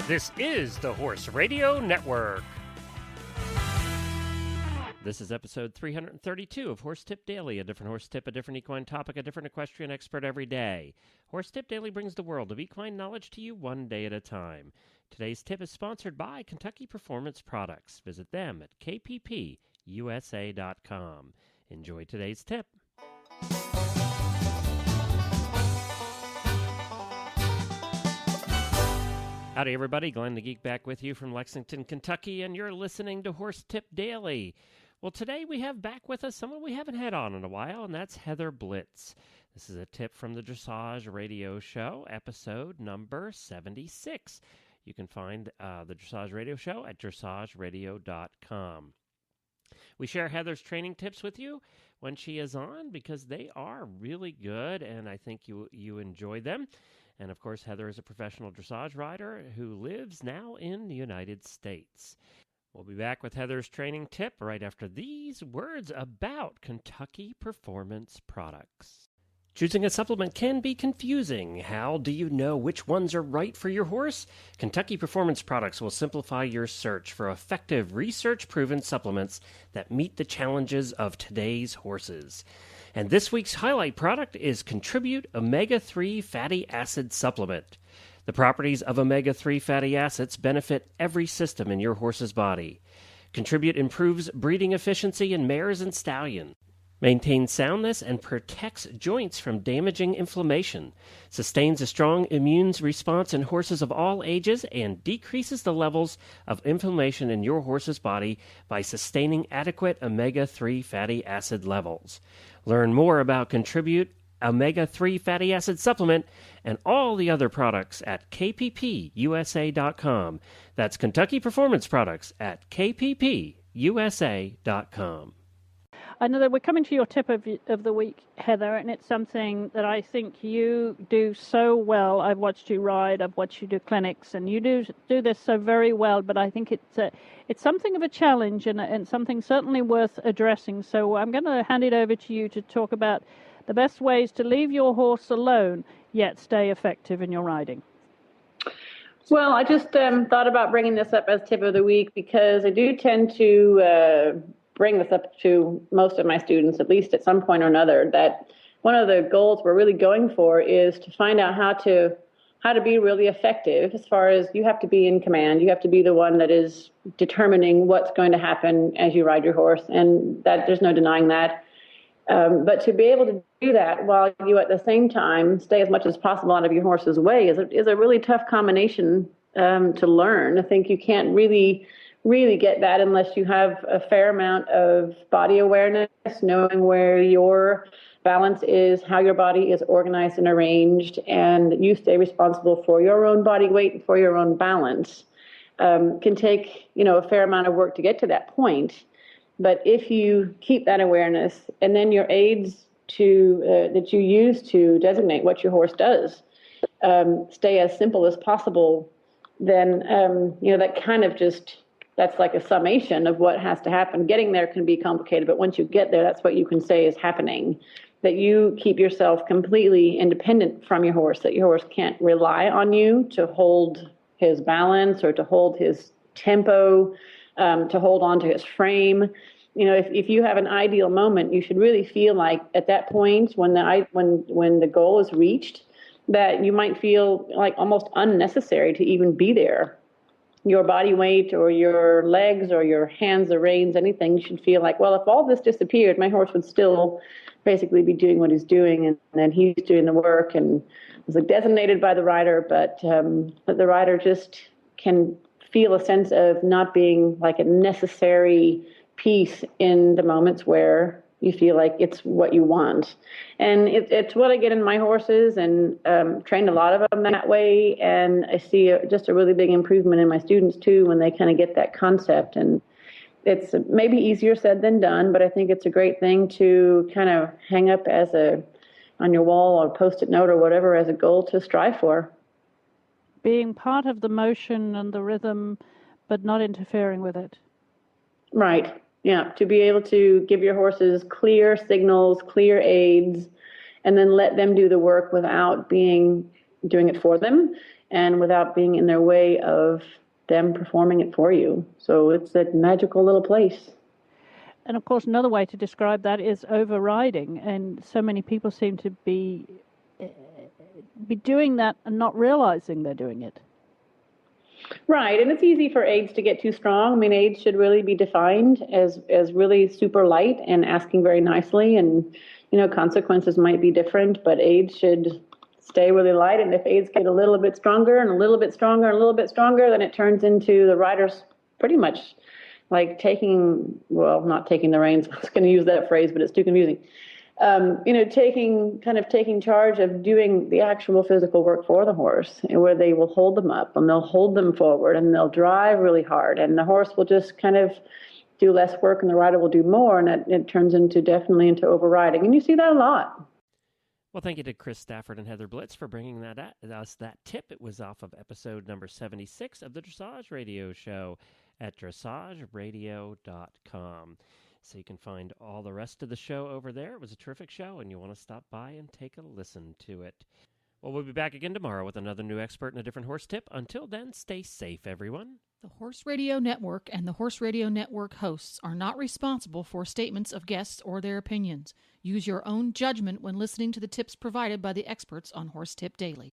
This is the Horse Radio Network. This is episode 332 of Horse Tip Daily, a different horse tip, a different equine topic, a different equestrian expert every day. Horse Tip Daily brings the world of equine knowledge to you one day at a time. Today's tip is sponsored by Kentucky Performance Products. Visit them at kppusa.com. Enjoy today's tip. Howdy, everybody. Glenn the Geek back with you from Lexington, Kentucky, and you're listening to Horse Tip Daily. Well, today we have back with us someone we haven't had on in a while, and that's Heather Blitz. This is a tip from the Dressage Radio Show, episode number 76. You can find the Dressage Radio Show at dressageradio.com. We share Heather's training tips with you when she is on because they are really good, and I think you enjoy them. And, of course, Heather is a professional dressage rider who lives now in the United States. We'll be back with Heather's training tip right after these words about Kentucky Performance Products. Choosing a supplement can be confusing. How do you know which ones are right for your horse? Kentucky Performance Products will simplify your search for effective, research-proven supplements that meet the challenges of today's horses. And this week's highlight product is Contribute Omega-3 Fatty Acid Supplement. The properties of omega-3 fatty acids benefit every system in your horse's body. Contribute improves breeding efficiency in mares and stallions, maintains soundness and protects joints from damaging inflammation, sustains a strong immune response in horses of all ages, and decreases the levels of inflammation in your horse's body by sustaining adequate omega-3 fatty acid levels. Learn more about Contribute Omega-3 Fatty Acid Supplement and all the other products at kppusa.com. That's Kentucky Performance Products at kppusa.com. I know that we're coming to your tip of the week, Heather, and it's something that I think you do so well. I've watched you ride, I've watched you do clinics, and you do this so very well, but I think it's something of a challenge and something certainly worth addressing. So I'm going to hand it over to you to talk about the best ways to leave your horse alone, yet stay effective in your riding. Well, I just thought about bringing this up as tip of the week because I do tend to bring this up to most of my students, at least at some point or another, that one of the goals we're really going for is to find out how to be really effective as far as you have to be in command. You have to be the one that is determining what's going to happen as you ride your horse, and that there's no denying that. But to be able to do that while you at the same time stay as much as possible out of your horse's way is a really tough combination to learn. I think you can't really get that unless you have a fair amount of body awareness, knowing where your balance is, how your body is organized and arranged, and you stay responsible for your own body weight and for your own balance. Can take, a fair amount of work to get to that point. But if you keep that awareness and then your aids that you use to designate what your horse does stay as simple as possible, then, that kind of that's like a summation of what has to happen. Getting there can be complicated, but once you get there, that's what you can say is happening. That you keep yourself completely independent from your horse, that your horse can't rely on you to hold his balance or to hold his tempo, to hold on to his frame. If you have an ideal moment, you should really feel like at that point when the goal is reached, that you might feel like almost unnecessary to even be there. Your body weight or your legs or your hands, the reins, anything, you should feel like, well, if all this disappeared, my horse would still basically be doing what he's doing, and then he's doing the work and is designated by the rider, but the rider just can feel a sense of not being like a necessary piece in the moments where you feel like it's what you want. And it's what I get in my horses, and trained a lot of them that way. And I see just a really big improvement in my students too when they kind of get that concept. And it's maybe easier said than done, but I think it's a great thing to kind of hang up on your wall or Post-it note or whatever as a goal to strive for. Being part of the motion and the rhythm, but not interfering with it. Right. Yeah, to be able to give your horses clear signals, clear aids, and then let them do the work without doing it for them and without being in their way of them performing it for you. So it's a magical little place. And of course, another way to describe that is overriding. And so many people seem to be doing that and not realizing they're doing it. Right, and it's easy for aids to get too strong. I mean, aids should really be defined as really super light and asking very nicely, and consequences might be different, but aids should stay really light. And if aids get a little bit stronger and a little bit stronger and a little bit stronger, then it turns into the riders pretty much like not taking the reins. I was going to use that phrase, but it's too confusing. Taking charge of doing the actual physical work for the horse, where they will hold them up and they'll hold them forward and they'll drive really hard, and the horse will just kind of do less work and the rider will do more, and it turns definitely into overriding. And you see that a lot. Well, thank you to Chris Stafford and Heather Blitz for bringing us that tip. It was off of episode number 76 of the Dressage Radio Show at dressageradio.com. So you can find all the rest of the show over there. It was a terrific show, and you want to stop by and take a listen to it. Well, we'll be back again tomorrow with another new expert and a different horse tip. Until then, stay safe, everyone. The Horse Radio Network and the Horse Radio Network hosts are not responsible for statements of guests or their opinions. Use your own judgment when listening to the tips provided by the experts on Horse Tip Daily.